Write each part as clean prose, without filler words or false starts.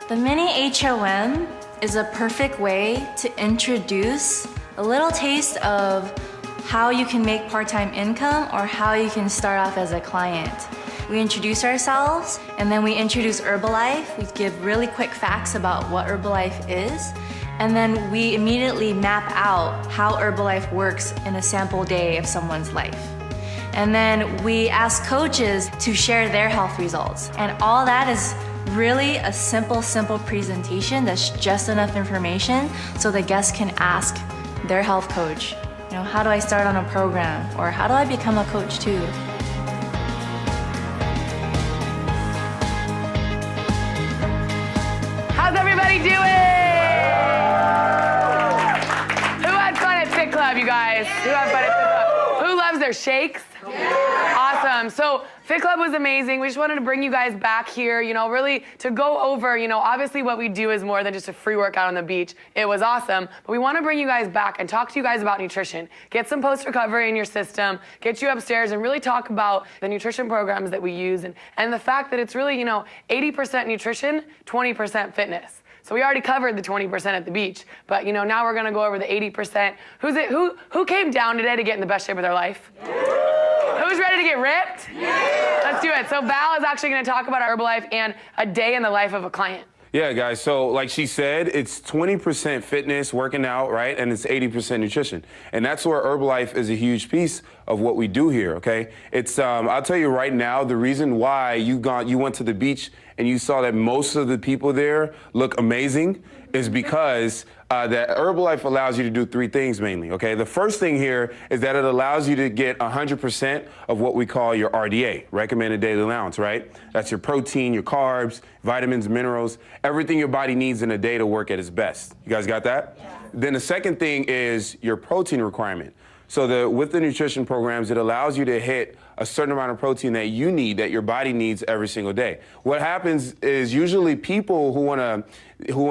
The mini HOM is a perfect way to introduce a little taste of how you can make part-time income or how you can start off as a client. We introduce ourselves and then we introduce Herbalife. We give really quick facts about what Herbalife is. And then we immediately map out how Herbalife works in a sample day of someone's life. And then we ask coaches to share their health results. And all that is really a simple presentation that's just enough information so the guests can ask their health coach, you know, how do I start on a program? Or how do I become a coach too? How's everybody doing? Who had fun at Fitclub, you guys? Who had fun at Fitclub? Who loves their shakes? Awesome. So Fitclub was amazing. We just wanted to bring you guys back here, you know, really to go over, you know, obviously what we do is more than just a free workout on the beach. It was awesome, but we want to bring you guys back and talk to you guys about nutrition. Get some post-recovery in your system, get you upstairs and really talk about the nutrition programs that we use and the fact that it's really, you know, 80% nutrition, 20% fitness. So we already covered the 20% at the beach, but you know, now we're going to go over the 80%. Who came down today to get in the best shape of their life? Who's ready to get ripped? Yeah. Let's do it. So Val is actually going to talk about Herbalife and a day in the life of a client. Yeah, guys, so like she said, it's 20% fitness, working out, right? And it's 80% nutrition. And that's where Herbalife is a huge piece of what we do here, okay? It's, I'll tell you right now, the reason why you went to the beach and you saw that most of the people there look amazing is because that Herbalife allows you to do three things mainly, okay? The first thing here is that it allows you to get 100% of what we call your RDA, recommended daily allowance, right? That's your protein, your carbs, vitamins, minerals, everything your body needs in a day to work at its best. You guys got that? Yeah. Then the second thing is your protein requirement. So with the nutrition programs, it allows you to hit a certain amount of protein that you need, that your body needs every single day. What happens is usually people who want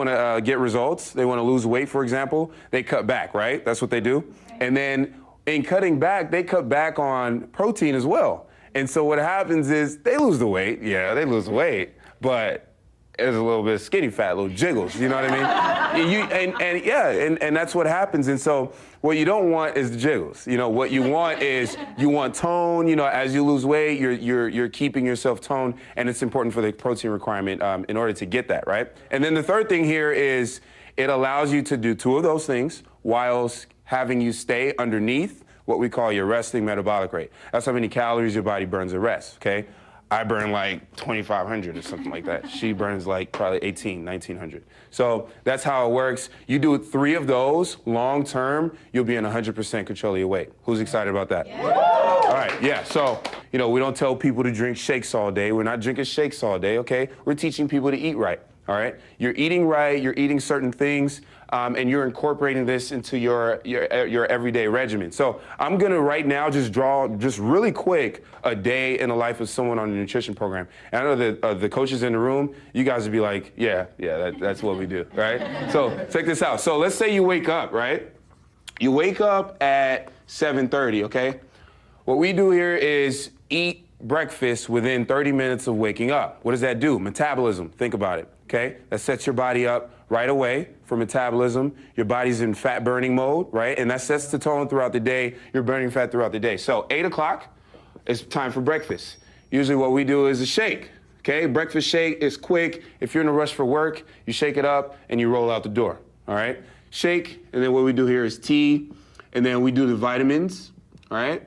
to get results, they want to lose weight, for example, they cut back, right? That's what they do. And then in cutting back, they cut back on protein as well. And so what happens is they lose the weight. Yeah, they lose the weight, but there's a little bit of skinny fat, little jiggles, you know what I mean? And that's what happens. And so what you don't want is the jiggles. You know, what you want is you want tone. You know, as you lose weight, you're keeping yourself toned, and it's important for the protein requirement in order to get that, right? And then the third thing here is it allows you to do two of those things whilst having you stay underneath what we call your resting metabolic rate. That's how many calories your body burns at rest, okay? I burn like 2,500 or something like that. She burns like probably 1,900. So that's how it works. You do three of those long term, you'll be in 100% control of your weight. Who's excited about that? Yeah. All right, yeah. So, you know, we don't tell people to drink shakes all day. We're not drinking shakes all day, okay? We're teaching people to eat right, all right? You're eating right, you're eating certain things, and you're incorporating this into your everyday regimen. So I'm gonna right now just draw, just really quick, a day in the life of someone on a nutrition program. And I know that the coaches in the room, you guys would be like, yeah, that's what we do, right? So check this out. So let's say you wake up, right? You wake up at 7:30, okay? What we do here is eat breakfast within 30 minutes of waking up. What does that do? Metabolism, think about it, okay? That sets your body up right away for metabolism. Your body's in fat burning mode, right? And that sets the tone throughout the day. You're burning fat throughout the day. So 8 o'clock, it's time for breakfast. Usually what we do is a shake, okay? Breakfast shake is quick. If you're in a rush for work, you shake it up and you roll out the door, all right? Shake, and then what we do here is tea, and then we do the vitamins, all right?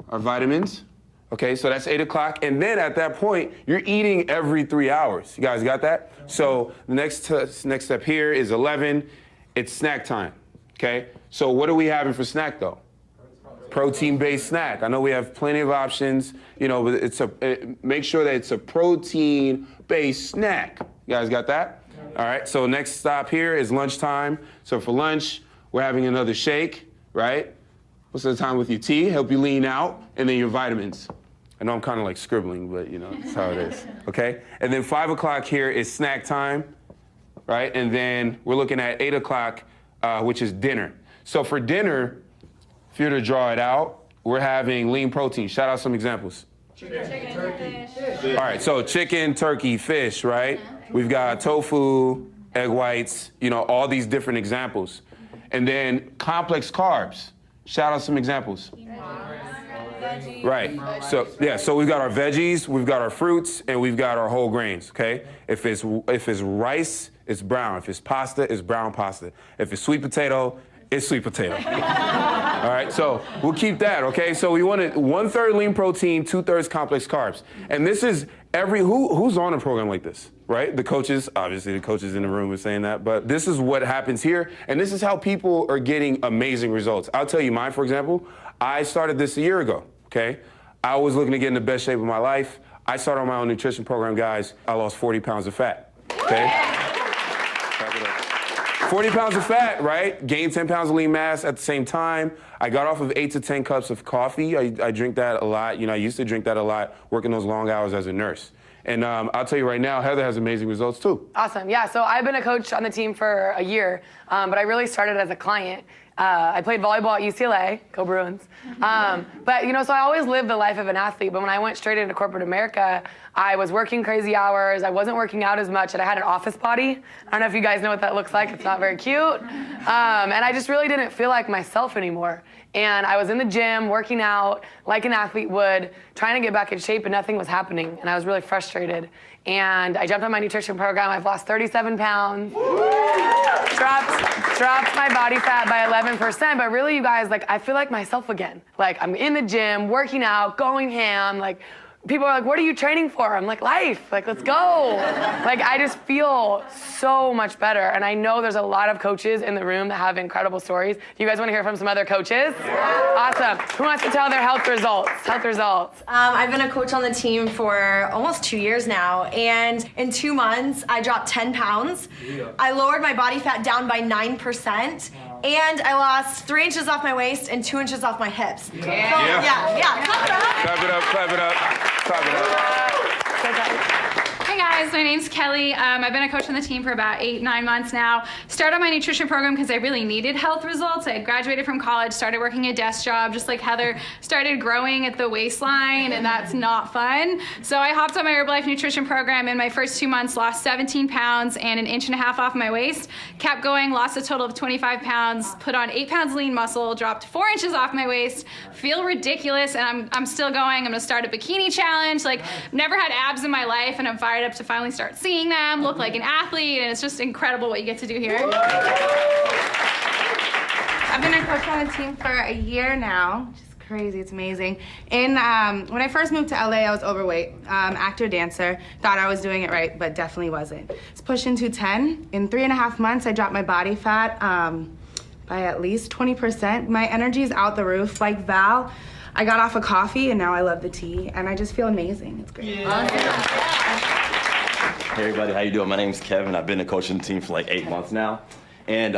Our vitamins. Okay, so that's 8 o'clock, and then at that point, you're eating every 3 hours. You guys got that? So the next step here is 11. It's snack time, okay? So what are we having for snack, though? Protein-based snack. I know we have plenty of options, you know, but make sure that it's a protein-based snack. You guys got that? All right, so next stop here is lunchtime. So for lunch, we're having another shake, right? Most of the time with your tea, help you lean out, and then your vitamins. I know I'm kind of like scribbling, but you know, that's how it is, okay? And then 5 o'clock here is snack time, right? And then we're looking at 8 o'clock, which is dinner. So for dinner, if you were to draw it out, we're having lean protein. Shout out some examples. Chicken, turkey, fish. All right, so chicken, turkey, fish, right? We've got tofu, egg whites, you know, all these different examples. And then complex carbs. Shout out some examples. Right. So yeah, so we've got our veggies, we've got our fruits, and we've got our whole grains, okay? If it's rice, it's brown. If it's pasta, it's brown pasta. If it's sweet potato, it's sweet potato. All right, so we'll keep that, okay? So we wanted 1/3 lean protein, 2/3 complex carbs. And this is who's on a program like this, right? The coaches, obviously the coaches in the room are saying that, but this is what happens here, and this is how people are getting amazing results. I'll tell you mine, for example. I started this a year ago, okay? I was looking to get in the best shape of my life. I started on my own nutrition program, guys. I lost 40 pounds of fat, okay? 40 pounds of fat, right? Gained 10 pounds of lean mass at the same time. I got off of 8 to 10 cups of coffee. I drink that a lot. You know, I used to drink that a lot, working those long hours as a nurse. And I'll tell you right now, Heather has amazing results too. Awesome, yeah, so I've been a coach on the team for a year, but I really started as a client. I played volleyball at UCLA, go Bruins. But, you know, so I always lived the life of an athlete, but when I went straight into corporate America, I was working crazy hours, I wasn't working out as much, and I had an office body. I don't know if you guys know what that looks like, it's not very cute. And I just really didn't feel like myself anymore. And I was in the gym, working out like an athlete would, trying to get back in shape, and nothing was happening, and I was really frustrated. And I jumped on my nutrition program. I've lost 37 pounds, dropped my body fat by 11%, but really, you guys, like, I feel like myself again. Like, I'm in the gym, working out, going ham, like, people are like, what are you training for? I'm like, life, like, let's go. Like, I just feel so much better. And I know there's a lot of coaches in the room that have incredible stories. Do you guys want to hear from some other coaches? Yeah. Awesome. Who wants to tell their health results? Health results. I've been a coach on the team for almost 2 years now. And in 2 months, I dropped 10 pounds. Yeah. I lowered my body fat down by 9%. And I lost 3 inches off my waist and 2 inches off my hips. Yeah. So, yeah. Clap it up, clap it up. Clap it up. Hi guys, my name's Kelly. I've been a coach on the team for about 8-9 months now. Started my nutrition program because I really needed health results. I graduated from college, started working a desk job, just like Heather, started growing at the waistline, and that's not fun. So I hopped on my Herbalife nutrition program. In my first 2 months, lost 17 pounds and 1.5 inches off my waist. Kept going, lost a total of 25 pounds, put on 8 pounds lean muscle, dropped 4 inches off my waist. Feel ridiculous, and I'm still going. I'm gonna start a bikini challenge. Like, never had abs in my life, and I'm fired up to finally start seeing them, look like an athlete, and it's just incredible what you get to do here. I've been a coach on the team for a year now, which is crazy, it's amazing. And when I first moved to LA, I was overweight, actor, dancer, thought I was doing it right, but definitely wasn't. It's pushing 210. In 3.5 months, I dropped my body fat by at least 20%. My energy's out the roof. Like Val, I got off of coffee, and now I love the tea, and I just feel amazing. It's great. Yeah. Hey everybody, how you doing? My name's Kevin. I've been a coach on the team for like 8 months now. And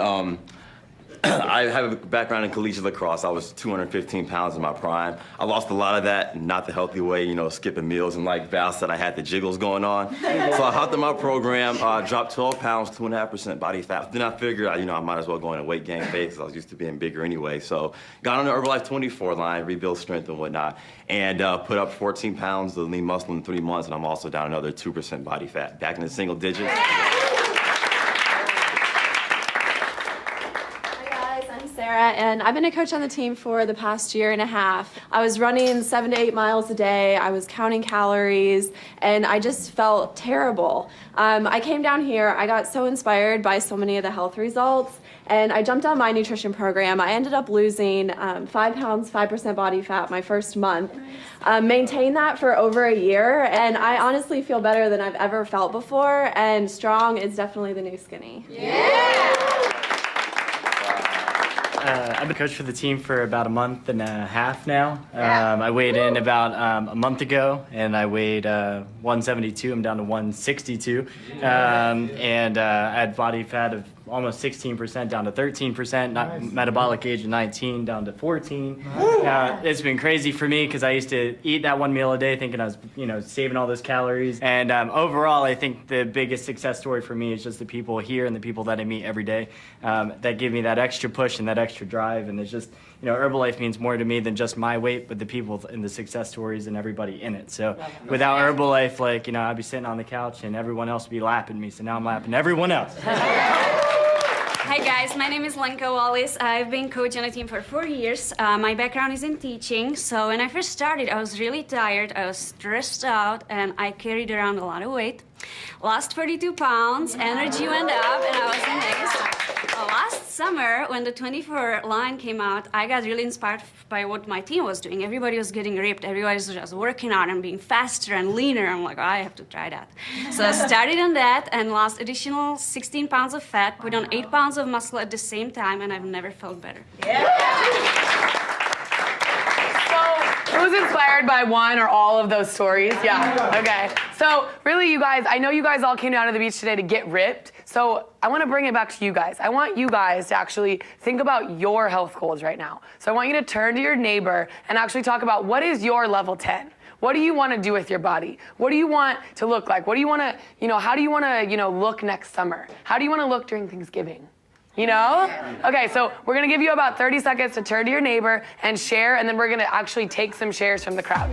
I have a background in collegiate lacrosse. I was 215 pounds in my prime. I lost a lot of that, not the healthy way, you know, skipping meals. And like Val said, I had the jiggles going on. So I hopped in my program, dropped 12 pounds, 2.5% body fat. Then I figured, you know, I might as well go in a weight gain phase because I was used to being bigger anyway. So got on the Herbalife 24 line, rebuild strength and whatnot, and put up 14 pounds of lean muscle in 3 months. And I'm also down another 2% body fat, back in the single digits. Sarah, and I've been a coach on the team for the past 1.5 years. I was running 7 to 8 miles a day. I was counting calories, and I just felt terrible. I came down here. I got so inspired by so many of the health results, and I jumped on my nutrition program. I ended up losing 5 pounds, 5% body fat my first month. Maintained that for over a year, and I honestly feel better than I've ever felt before, and strong is definitely the new skinny. Yeah! I've been a coach for the team for about 1.5 months now. I weighed in about a month ago, and I weighed 172. I'm down to 162. I had body fat of almost 16% down to 13%, metabolic age of 19 down to 14. It's been crazy for me because I used to eat that one meal a day thinking I was, saving all those calories. And overall, I think the biggest success story for me is just the people here and the people that I meet every day that give me that extra push and that extra drive. And it's just, Herbalife means more to me than just my weight, but the people and the success stories and everybody in it. So without Herbalife, I'd be sitting on the couch and everyone else would be lapping me. So now I'm lapping everyone else. Hi guys, my name is Lenka Wallis. I've been coaching on a team for 4 years. My background is in teaching, so when I first started, I was really tired, I was stressed out, and I carried around a lot of weight. Lost 42 pounds, energy went up, and I was amazed. Last summer, when the 24 line came out, I got really inspired by what my team was doing. Everybody was getting ripped, everybody was just working out and being faster and leaner. I'm like, I have to try that. So I started on that and lost additional 16 pounds of fat, put on 8 pounds of muscle at the same time, and I've never felt better. Who's inspired by one or all of those stories? Yeah, okay. So really, you guys, I know you guys all came down to the beach today to get ripped. So I want to bring it back to you guys. I want you guys to actually think about your health goals right now. So I want you to turn to your neighbor and actually talk about what is your level 10? What do you want to do with your body? What do you want to look like? What do you want to, how do you want to, look next summer? How do you want to look during Thanksgiving? Okay, so we're going to give you about 30 seconds to turn to your neighbor and share, and then we're going to actually take some shares from the crowd.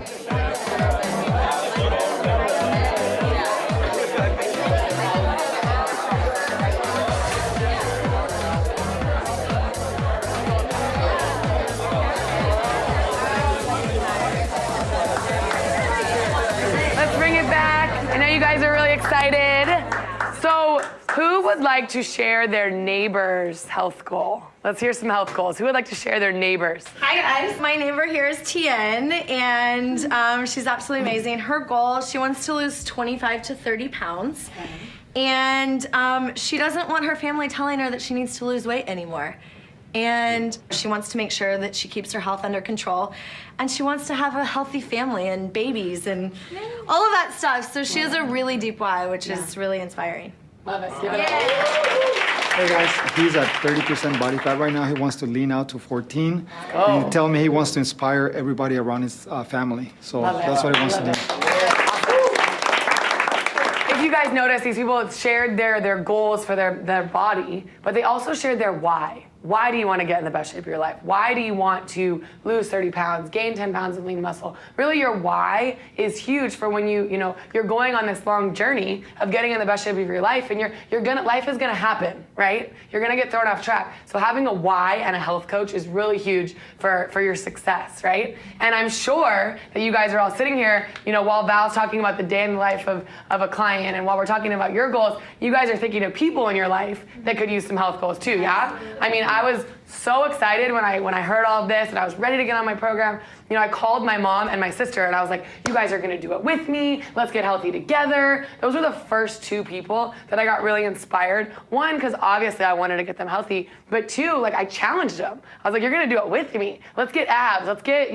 Let's bring it back. I know you guys are really excited. So, who would like to share their neighbor's health goal? Let's hear some health goals. Who would like to share their neighbor's? Hi guys, my neighbor here is Tien, and she's absolutely amazing. Her goal, she wants to lose 25 to 30 pounds, and she doesn't want her family telling her that she needs to lose weight anymore. And she wants to make sure that she keeps her health under control, and she wants to have a healthy family and babies and all of that stuff. So she has a really deep why, which is really inspiring. Love it. Hey guys, he's at 30% body fat right now. He wants to lean out to 14. And he tell me he wants to inspire everybody around his family. So that's what he wants to do. If you guys notice, these people shared their goals for their body, but they also shared their why. Why do you want to get in the best shape of your life? Why do you want to lose 30 pounds, gain 10 pounds of lean muscle? Really, your why is huge for when you're going on this long journey of getting in the best shape of your life, and life is gonna happen, right? You're gonna get thrown off track. So having a why and a health coach is really huge for your success, right? And I'm sure that you guys are all sitting here, while Val's talking about the day in the life of a client, and while we're talking about your goals, you guys are thinking of people in your life that could use some health goals too, yeah? I mean, I was so excited when I heard all of this, and I was ready to get on my program. I called my mom and my sister, and I was like, you guys are gonna do it with me. Let's get healthy together. Those were the first two people that I got really inspired. One, because obviously I wanted to get them healthy, but two, I challenged them. I was like, you're gonna do it with me. Let's get abs, let's get,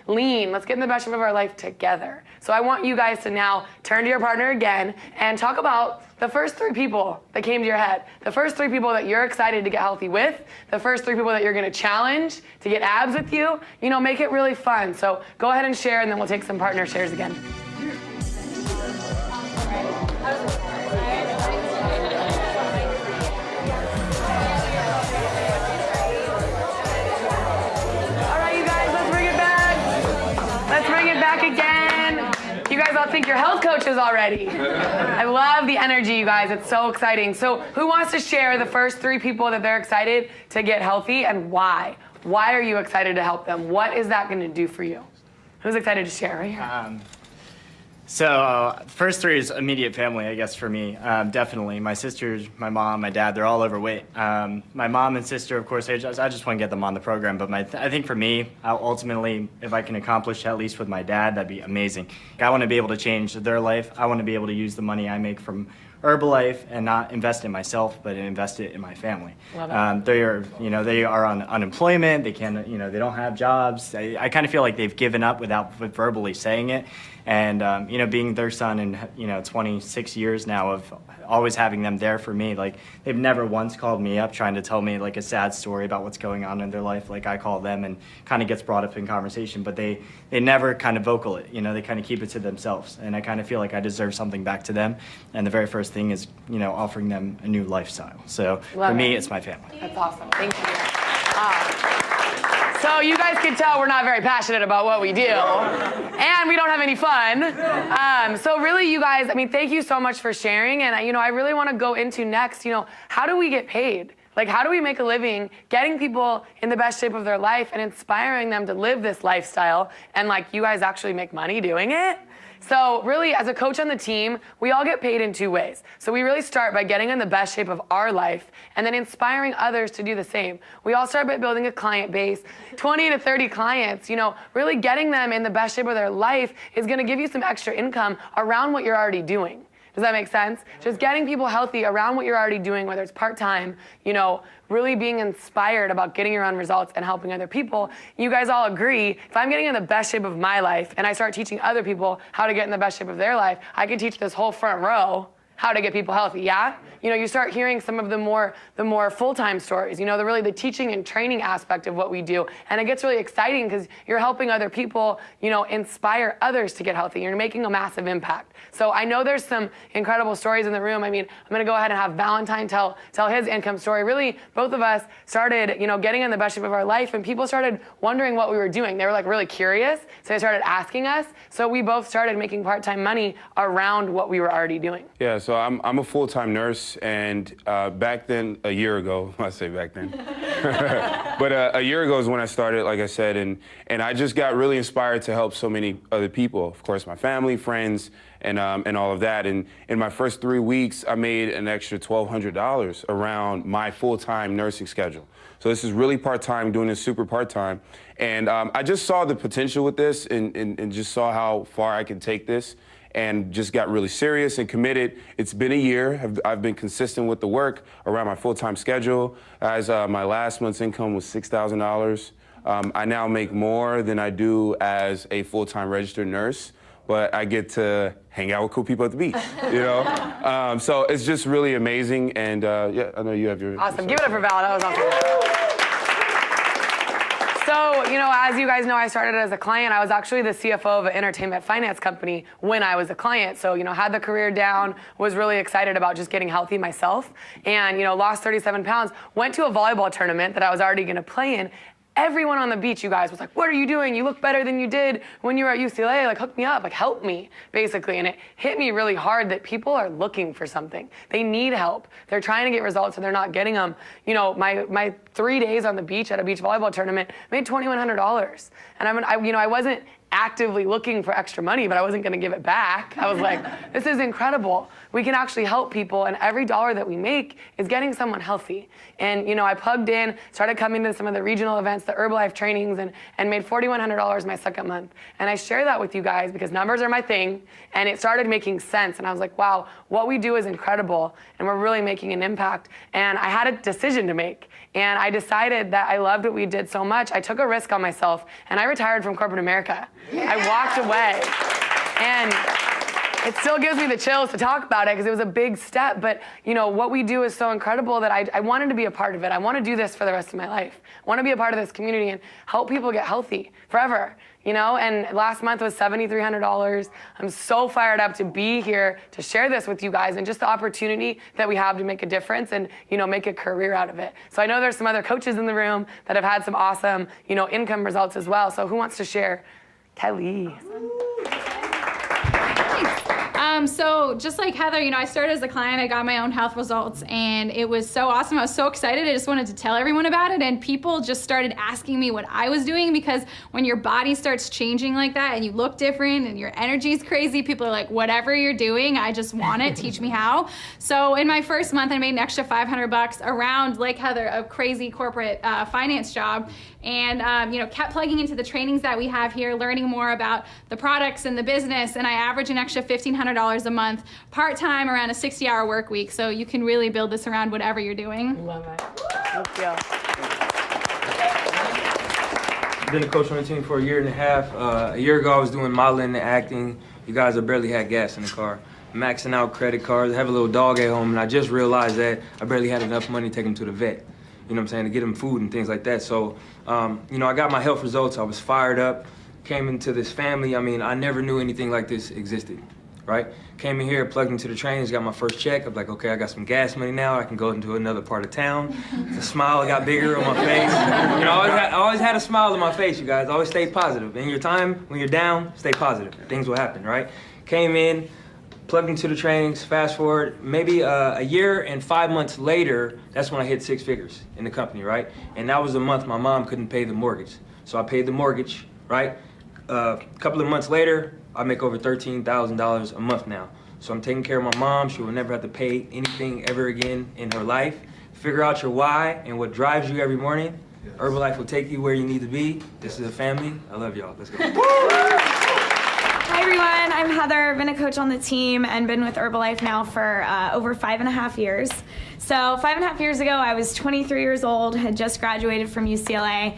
lean, let's get in the best shape of our life together. So I want you guys to now turn to your partner again and talk about the first three people that came to your head, the first three people that you're excited to get healthy with, the first three people that you're gonna challenge to get abs with you, make it really fun. So go ahead and share, and then we'll take some partner shares again. All right, you guys, let's bring it back. Let's bring it back again. You guys all think you're health coaches already. I love the energy, you guys. It's so exciting. So who wants to share the first three people that they're excited to get healthy, and why? Why are you excited to help them? What is that going to do for you? Who's excited to share right here? First three is immediate family, I guess, for me. Definitely. My sisters, my mom, my dad, they're all overweight. My mom and sister, of course, I just want to get them on the program. But I think for me, ultimately, if I can accomplish at least with my dad, that'd be amazing. I want to be able to change their life. I want to be able to use the money I make from Herbalife and not invest in myself, but invest it in my family. They are on unemployment. They can't, they don't have jobs. I kind of feel like they've given up without verbally saying it. And being their son in 26 years now of always having them there for me, like they've never once called me up trying to tell me like a sad story about what's going on in their life. Like I call them and kind of gets brought up in conversation, but they never kind of vocal it. They kind of keep it to themselves. And I kind of feel like I deserve something back to them. And the very first thing is offering them a new lifestyle. So for me, it's my family. That's awesome. Thank you. So you guys can tell we're not very passionate about what we do, and we don't have any fun. So really, you guys, thank you so much for sharing. And I really want to go into next. How do we get paid? Like, how do we make a living getting people in the best shape of their life and inspiring them to live this lifestyle? And like, you guys actually make money doing it? So really, as a coach on the team, we all get paid in two ways. So we really start by getting in the best shape of our life and then inspiring others to do the same. We all start by building a client base, 20 to 30 clients. Really getting them in the best shape of their life is going to give you some extra income around what you're already doing. Does that make sense? Just getting people healthy around what you're already doing, whether it's part-time, really being inspired about getting your own results and helping other people. You guys all agree, if I'm getting in the best shape of my life and I start teaching other people how to get in the best shape of their life, I can teach this whole front row how to get people healthy, yeah? You start hearing some of the more full-time stories, the teaching and training aspect of what we do. And it gets really exciting because you're helping other people, inspire others to get healthy. You're making a massive impact. So I know there's some incredible stories in the room. I'm gonna go ahead and have Valentine tell his income story. Really, both of us started, getting in the best shape of our life, and people started wondering what we were doing. They were like really curious, so they started asking us. So we both started making part-time money around what we were already doing. Yeah, so I'm a full-time nurse, and back then, a year ago, I say back then, but a year ago is when I started, like I said, and I just got really inspired to help so many other people. Of course, my family, friends, and all of that. And in my first 3 weeks, I made an extra $1,200 around my full-time nursing schedule. So this is really part-time, doing this super part-time. And I just saw the potential with this and just saw how far I could take this, and just got really serious and committed. It's been a year. I've been consistent with the work around my full-time schedule. As my last month's income was $6,000. I now make more than I do as a full-time registered nurse, but I get to hang out with cool people at the beach, So it's just really amazing, and yeah, I know you have your... Awesome, give it up for Val, that was awesome. So, as you guys know, I started as a client. I was actually the CFO of an entertainment finance company when I was a client. So, had the career down, was really excited about just getting healthy myself, and, lost 37 pounds, went to a volleyball tournament that I was already gonna play in. Everyone on the beach, you guys, was like, what are you doing? You look better than you did when you were at UCLA. Like, hook me up, like, help me, basically. And it hit me really hard that people are looking for something. They need help. They're trying to get results and they're not getting them. My 3 days on the beach at a beach volleyball tournament made $2,100. And I wasn't actively looking for extra money, but I wasn't gonna give it back. I was like, this is incredible. We can actually help people, and every dollar that we make is getting someone healthy. And I plugged in, started coming to some of the regional events, the Herbalife trainings, and made $4,100 my second month. And I share that with you guys because numbers are my thing, and it started making sense. And I was like, wow, what we do is incredible, and we're really making an impact. And I had a decision to make. And I decided that I loved what we did so much, I took a risk on myself, and I retired from corporate America. Yeah. I walked away. And it still gives me the chills to talk about it because it was a big step. But, what we do is so incredible that I wanted to be a part of it. I want to do this for the rest of my life. I want to be a part of this community and help people get healthy forever. And last month was $7,300. I'm so fired up to be here to share this with you guys and just the opportunity that we have to make a difference and, make a career out of it. So I know there's some other coaches in the room that have had some awesome, income results as well. So who wants to share? Kelly. So just like Heather, I started as a client, I got my own health results, and it was so awesome. I was so excited. I just wanted to tell everyone about it, and people just started asking me what I was doing, because when your body starts changing like that and you look different and your energy is crazy, people are like, whatever you're doing, I just want it, teach me how. So in my first month, I made an extra $500 around, like Heather, a crazy corporate finance job, and kept plugging into the trainings that we have here, learning more about the products and the business, and I average an extra $1,500 $400 a month, part-time, around a 60-hour work week. So you can really build this around whatever you're doing. Love it. Thank you. I've been a coach on the team for a year and a half. A year ago, I was doing modeling and acting. You guys, I barely had gas in the car. Maxing out credit cards. I have a little dog at home, and I just realized that I barely had enough money to take him to the vet. You know what I'm saying, to get him food and things like that. So, you know, I got my health results. I was fired up, came into this family. I mean, I never knew anything like this existed, right? Came in here, plugged into the trains, got my first check. I'm like, okay, I got some gas money now. I can go into another part of town. The smile got bigger on my face. You know, I always had a smile on my face, you guys. Always stay positive. In your time, when you're down, stay positive. Things will happen, right? Came in, plugged into the trainings, fast forward, maybe a year and 5 months later, that's when I hit 6 figures in the company, right? And that was the month my mom couldn't pay the mortgage. So I paid the mortgage, right? A couple of months later, I make over $13,000 a month now. So I'm taking care of my mom. She will never have to pay anything ever again in her life. Figure out your why and what drives you every morning. Yes. Herbalife will take you where you need to be. This is a family. I love y'all. Let's go. Hi everyone, I'm Heather, been a coach on the team and been with Herbalife now for over 5.5 years. So 5.5 years ago, I was 23 years old, had just graduated from UCLA,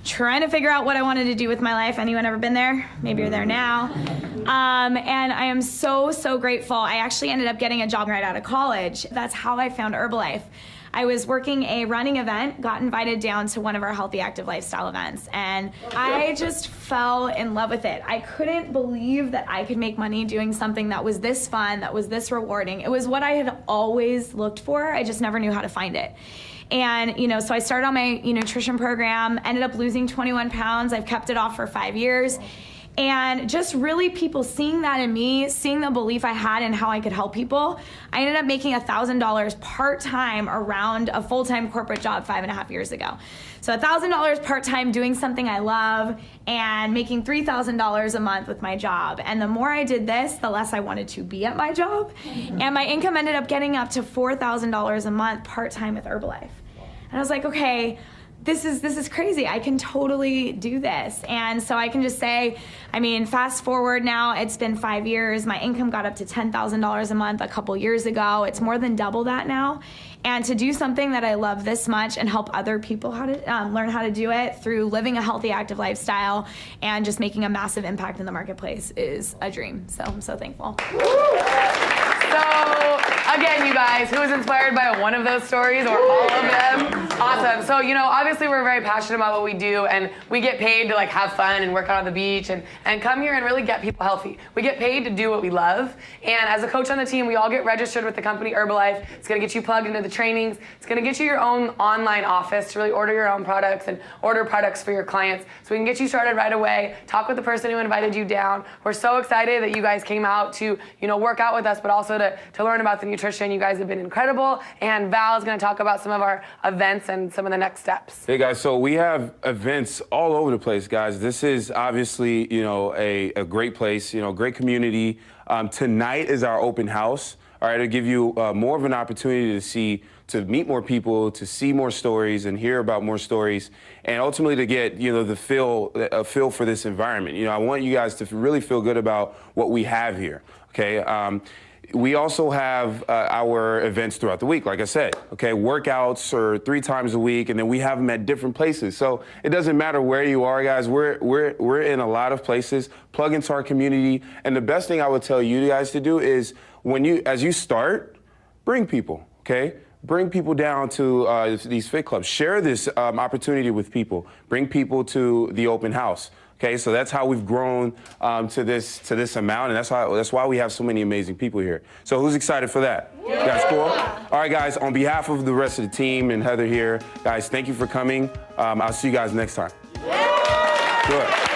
trying to figure out what I wanted to do with my life. Anyone ever been there? Maybe you're there now. And I am so, so grateful. I actually ended up getting a job right out of college. That's how I found Herbalife. I was working a running event, got invited down to one of our healthy, active lifestyle events, and I just fell in love with it. I couldn't believe that I could make money doing something that was this fun, that was this rewarding. It was what I had always looked for. I just never knew how to find it. And, you know, so I started on my nutrition program, ended up losing 21 pounds. I've kept it off for 5 years. And just really people seeing that in me, seeing the belief I had in how I could help people, I ended up making $1,000 part-time around a full-time corporate job 5.5 years ago. So $1,000 part-time doing something I love and making $3,000 a month with my job. And the more I did this, the less I wanted to be at my job. And my income ended up getting up to $4,000 a month part-time with Herbalife. And I was like, okay, this is crazy. I can totally do this. And so I can just say, I mean, fast forward now, it's been 5 years. My income got up to $10,000 a month a couple years ago. It's more than double that now. And to do something that I love this much and help other people how to learn how to do it through living a healthy, active lifestyle and just making a massive impact in the marketplace is a dream. So I'm so thankful. So, again, you guys, who was inspired by one of those stories or all of them? Awesome. So, you know, obviously we're very passionate about what we do, and we get paid to like have fun and work out on the beach and come here and really get people healthy. We get paid to do what we love, and as a coach on the team, we all get registered with the company Herbalife. It's gonna get you plugged into the trainings. It's gonna get you your own online office to really order your own products and order products for your clients. So we can get you started right away. Talk with the person who invited you down. We're so excited that you guys came out to, you know, work out with us, but also to learn about the nutrition. You guys have been incredible, and Val is going to talk about some of our events and some of the next steps. Hey guys, so we have events all over the place, guys. This is obviously, you know, a great place, you know, great community. Tonight is our open house. All right, to give you more of an opportunity to meet more people, to see more stories and hear about more stories, and ultimately to get, you know, a feel for this environment. You know, I want you guys to really feel good about what we have here. Okay. We also have our events throughout the week, like I said, okay? Workouts are 3 times a week, and then we have them at different places. So it doesn't matter where you are, guys. We're in a lot of places. Plug into our community. And the best thing I would tell you guys to do is as you start, bring people, okay? Bring people down to these fit clubs. Share this opportunity with people. Bring people to the open house. Okay, so that's how we've grown to this amount, and that's why we have so many amazing people here. So who's excited for that? Yeah. You guys cool? All right, guys, on behalf of the rest of the team and Heather here, guys, thank you for coming. I'll see you guys next time. Yeah. Good.